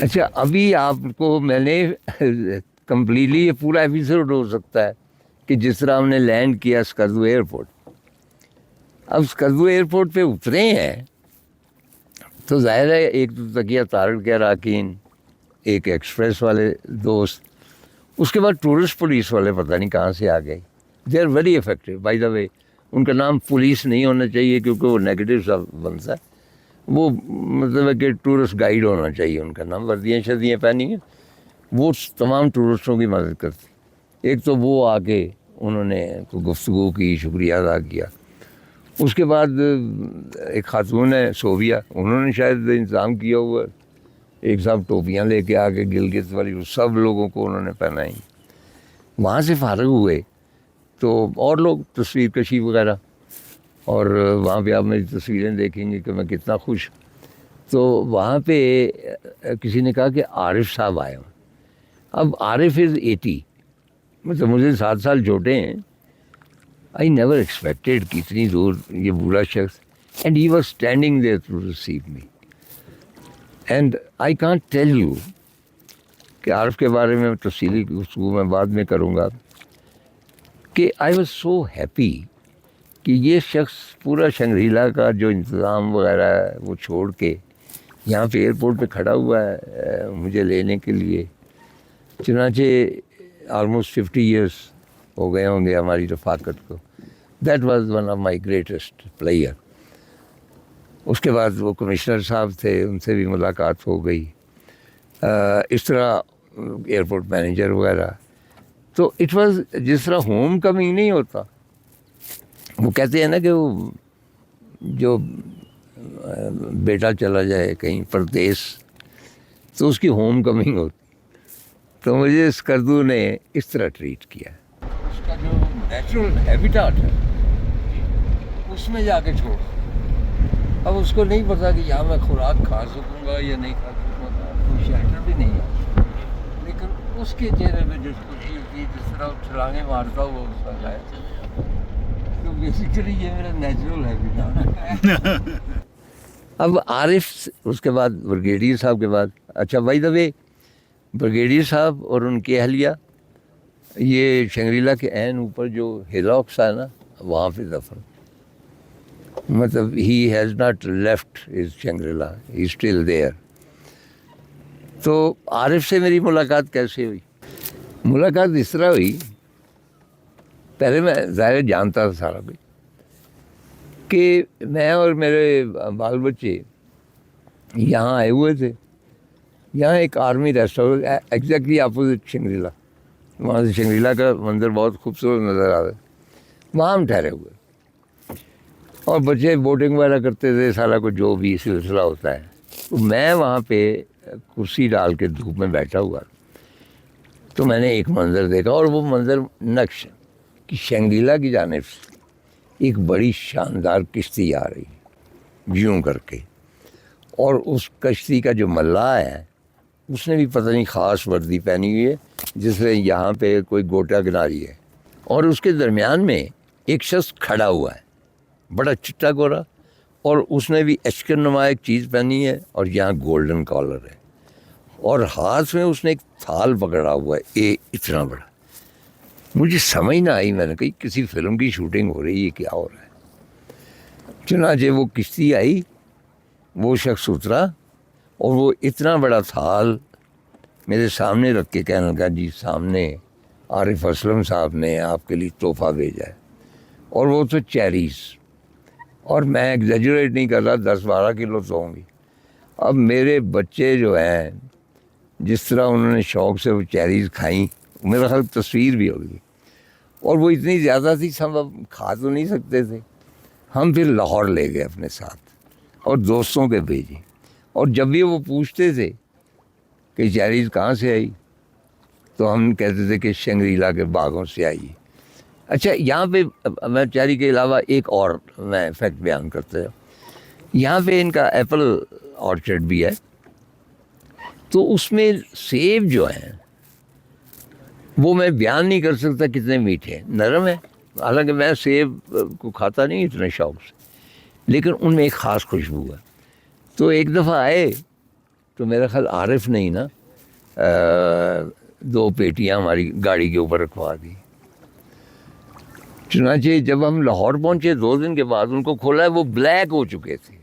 اچھا ابھی آپ کو میں نے کمپلیٹلی یہ پورا ایپیسوڈ ہو سکتا ہے کہ جس طرح ہم نے لینڈ کیا اسکردو ایئرپورٹ. اب اسکردو ایئرپورٹ پہ اترے ہیں تو ظاہر ہے ایک تو تکیہ تارڑ کے اراکین، ایک ایکسپریس والے دوست، اس کے بعد ٹورسٹ پولیس والے پتہ نہیں کہاں سے آ گئے. They are very effective by the way. ان کا نام پولیس نہیں ہونا چاہیے کیونکہ وہ نیگیٹو سا بنتا ہے. وہ مطلب ہے کہ ٹورسٹ گائیڈ ہونا چاہیے ان کا نام. وردیاں شردیاں پہنی ہیں، وہ تمام ٹورسٹوں کی مدد کرتی. ایک تو وہ آ کے انہوں نے گفتگو کی، شکریہ ادا کیا. اس کے بعد ایک خاتون ہے صوبیہ، انہوں نے شاید انتظام کیا ہوا ہے. ایک صاحب ٹوپیاں لے کے آ کے گلگت والی، وہ سب لوگوں کو انہوں نے پہنائی. وہاں سے فارغ ہوئے تو اور لوگ تصویر کشی وغیرہ، اور وہاں پہ آپ میری تصویریں دیکھیں گے کہ میں کتنا خوش. تو وہاں پہ کسی نے کہا کہ عارف صاحب آئے ہوں. اب عارف از 80، مطلب مجھے 7 سال چھوٹے ہیں. آئی نیور ایکسپیکٹیڈ کہ اتنی دور یہ بوڑھا شخص، and he was standing there to receive me. And I can't tell you کہ عارف کے بارے میں تفصیلی گفتگو میں بعد میں کروں گا کہ آئی واز سو ہیپی کہ یہ شخص پورا شنگریلا کا جو انتظام وغیرہ ہے وہ چھوڑ کے یہاں پہ ایئرپورٹ پہ کھڑا ہوا ہے مجھے لینے کے لیے. چنانچہ آلموسٹ 50 ایئرس ہو گئے ہوں گے ہماری رفاقت کو. That was one of my greatest player. اس کے بعد وہ کمشنر صاحب تھے، ان سے بھی ملاقات ہو گئی. اس طرح ایئرپورٹ مینیجر وغیرہ. تو اٹ واز جس طرح ہوم کمنگ نہیں ہوتا، وہ کہتے ہیں نا کہ وہ جو بیٹا چلا جائے کہیں پردیس تو اس کی ہوم کمنگ ہوتی. تو مجھے اسکردو نے اس طرح ٹریٹ کیا. اس کا جو نیچرل ہیبیٹاٹ ہے اس میں جا کے چھوڑ. اب اس کو نہیں پتا کہ یہاں میں خوراک کھا سکوں گا یا نہیں کھا سکوں گا، کوئی شیلٹر بھی نہیں ہے. لیکن اس کے چہرے پہ جس خوشی ہوتی، جس طرح چھلانگیں مارتا ہوا اس کا گایا. تو بیسیکلی یہ میرا نیچرل ہیبیٹاٹ ہے. اب عارف، اس کے بعد بریگیڈیئر صاحب کے بعد، اچھا بائی دا وے بریگیڈیئر صاحب اور ان کی اہلیہ یہ شنگریلا کے عین اوپر جو ہیلاکس ہے نا وہاں پہ دفن. مطلب he has not left is Shangri-La, he still there. تو عارف سے میری ملاقات کیسے ہوئی؟ ملاقات اس طرح ہوئی، پہلے میں ظاہر جانتا تھا سارا کچھ کہ میں اور میرے بال بچے یہاں آئے ہوئے تھے. یہاں ایک آرمی ریسٹورینٹ ایگزیکٹلی اپوزٹ شنگریلا، وہاں سے شنگریلا کا منظر بہت خوبصورت نظر آ رہا ہے. وہاں ہم ٹھہرے ہوئے اور بچے بوٹنگ وغیرہ کرتے تھے، سارا کچھ جو بھی سلسلہ ہوتا ہے. تو میں وہاں پہ کرسی ڈال کے دھوپ میں بیٹھا ہوا تو میں نے ایک منظر دیکھا، اور وہ منظر نقش کہ شنگریلا کی جانب سے ایک بڑی شاندار کشتی آ رہی یوں کر کے، اور اس کشتی کا جو ملاح ہے اس نے بھی پتہ نہیں خاص وردی پہنی ہوئی ہے جس میں یہاں پہ کوئی گوٹا کناری ہے، اور اس کے درمیان میں ایک شخص کھڑا ہوا ہے بڑا چٹا گورا، اور اس نے بھی اشکن نما ایک چیز پہنی ہے اور یہاں گولڈن کالر ہے، اور ہاتھ میں اس نے ایک تھال پکڑا ہوا ہے اتنا بڑا. مجھے سمجھ نہ آئی، میں نے کہی کسی فلم کی شوٹنگ ہو رہی ہے، کیا ہو رہا ہے. چنانچہ وہ کشتی آئی، وہ شخص اترا، اور وہ اتنا بڑا تھال میرے سامنے رکھ کے کہنے لگا جی سامنے عارف اسلم صاحب نے آپ کے لیے تحفہ بھیجا ہے. اور وہ تو چیریز، اور میں ایگزیجریٹ نہیں کر رہا، 10-12 کلو تو ہوں گی. اب میرے بچے جو ہیں جس طرح انہوں نے شوق سے وہ چیریز کھائیں، میرا خیال تصویر بھی ہوگی. اور وہ اتنی زیادہ تھی ہم اب کھا تو نہیں سکتے تھے. ہم پھر لاہور لے گئے اپنے ساتھ اور دوستوں کے بھیجے، اور جب بھی وہ پوچھتے تھے کہ چیریز کہاں سے آئی تو ہم کہتے تھے کہ شنگریلا کے باغوں سے آئی. اچھا یہاں پہ میں چیری کے علاوہ ایک اور میں فیکٹ بیان کرتا ہوں. یہاں پہ ان کا ایپل آرچرڈ بھی ہے، تو اس میں سیب جو ہیں وہ میں بیان نہیں کر سکتا کتنے میٹھے ہیں، نرم ہے. حالانکہ میں سیب کو کھاتا نہیں اتنے شوق سے، لیکن ان میں ایک خاص خوشبو ہے. تو ایک دفعہ آئے تو میرا خیال عارف نہیں نا 2 پیٹیاں ہماری گاڑی کے اوپر رکھوا دی. چنانچہ جب ہم لاہور پہنچے 2 دن کے بعد ان کو کھولا ہے، وہ بلیک ہو چکے تھے.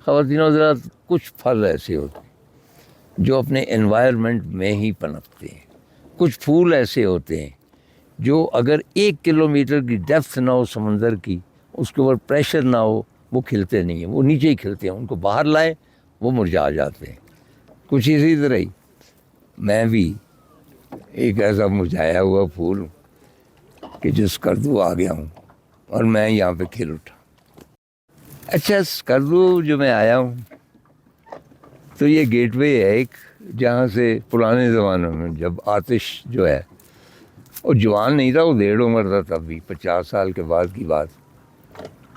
خواتین و حضرات، کچھ پھل ایسے ہوتے ہیں جو اپنے انوائرمنٹ میں ہی پنپتے ہیں. کچھ پھول ایسے ہوتے ہیں جو اگر 1 کلومیٹر کی ڈیپتھ نہ ہو سمندر کی، اس کے اوپر پریشر نہ ہو، وہ کھلتے نہیں ہیں، وہ نیچے ہی کھلتے ہیں. ان کو باہر لائیں وہ مرجھا جاتے ہیں. کچھ اسی طرح ہی میں بھی ایک ایسا مرجھایا ہوا پھول ہوں کہ جو اسکردو آ گیا ہوں اور میں یہاں پہ کھل اٹھا. اچھا، اسکردو جو میں آیا ہوں تو یہ گیٹ وے ہے ایک، جہاں سے پرانے زمانوں میں جب آتش جو ہے وہ جوان نہیں تھا، وہ 1.5 عمر تھا، تب بھی 50 سال کے بعد کی بات،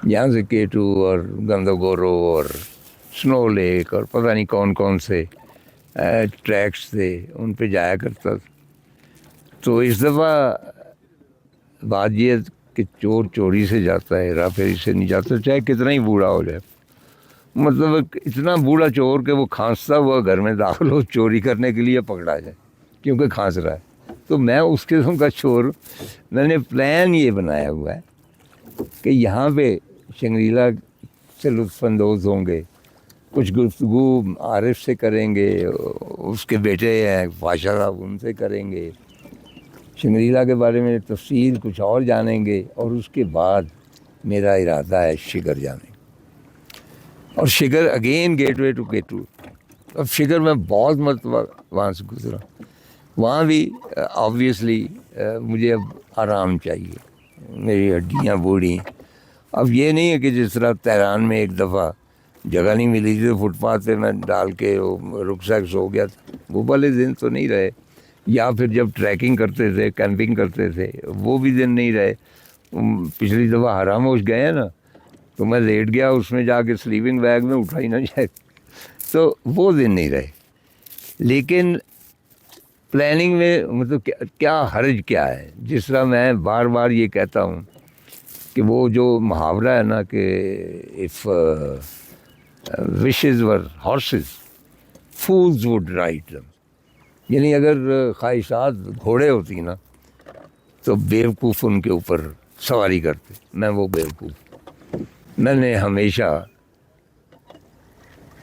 یہاں سے K2 اور گندگورو اور سنو لیک اور پتہ نہیں کون کون سے ٹریکس تھے، ان پہ جایا کرتا تھا. تو اس دفعہ بات یہ ہے کہ چور چوری سے جاتا ہے، ہیرا پھیری سے نہیں جاتا، چاہے کتنا ہی بوڑھا ہو جائے. مطلب اتنا بوڑھا چور کہ وہ کھانستا ہوا گھر میں داخل ہو چوری کرنے کے لیے پکڑا جائے کیونکہ کھانس رہا ہے. تو میں اس قسم کا چور ہوں. میں نے پلان یہ بنایا ہوا ہے کہ یہاں پہ شنگریلا سے لطف اندوز ہوں گے، کچھ گفتگو عارف سے کریں گے، اس کے بیٹے ہیں بادشاہ صاحب، ان سے کریں گے، شنگریلا کے بارے میں تفصیل کچھ اور جانیں گے، اور اس کے بعد میرا ارادہ ہے شگر جانے. اور Shigar again gateway to K2. اب شگر میں بہت مرتبہ وہاں سے گزرا. وہاں بھی آبویسلی مجھے اب آرام چاہیے، میری ہڈیاں بوڑھی ہیں. اب یہ نہیں ہے کہ جس طرح تہران میں ایک دفعہ جگہ نہیں ملی تھی، فٹ پاتھ پہ میں ڈال کے رکسیک سو گیا تھا. وہ والے دن تو نہیں رہے. یا پھر جب ٹریکنگ کرتے تھے، کیمپنگ کرتے تھے، وہ بھی دن نہیں رہے. پچھلی دفعہ حراموش گئے ہیں نا، تو میں لیٹ گیا اس میں جا کے سلیپنگ بیگ میں، اٹھا ہی نہ جائے. تو وہ دن نہیں رہے. لیکن پلاننگ میں مطلب کیا حرج کیا ہے؟ جس طرح میں بار بار یہ کہتا ہوں کہ وہ جو محاورہ ہے نا کہ if wishes were horses fools would ride them، یعنی اگر خواہشات گھوڑے ہوتی نا تو بیوقوف ان کے اوپر سواری کرتے. میں وہ بیوقوف، میں نے ہمیشہ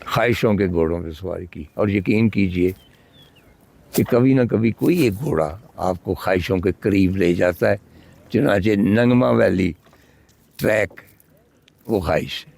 خواہشوں کے گھوڑوں پہ سواری کی. اور یقین کیجئے کہ کبھی نہ کبھی کوئی ایک گھوڑا آپ کو خواہشوں کے قریب لے جاتا ہے. چنانچہ ننگما ویلی ٹریک وہ خواہش ہے.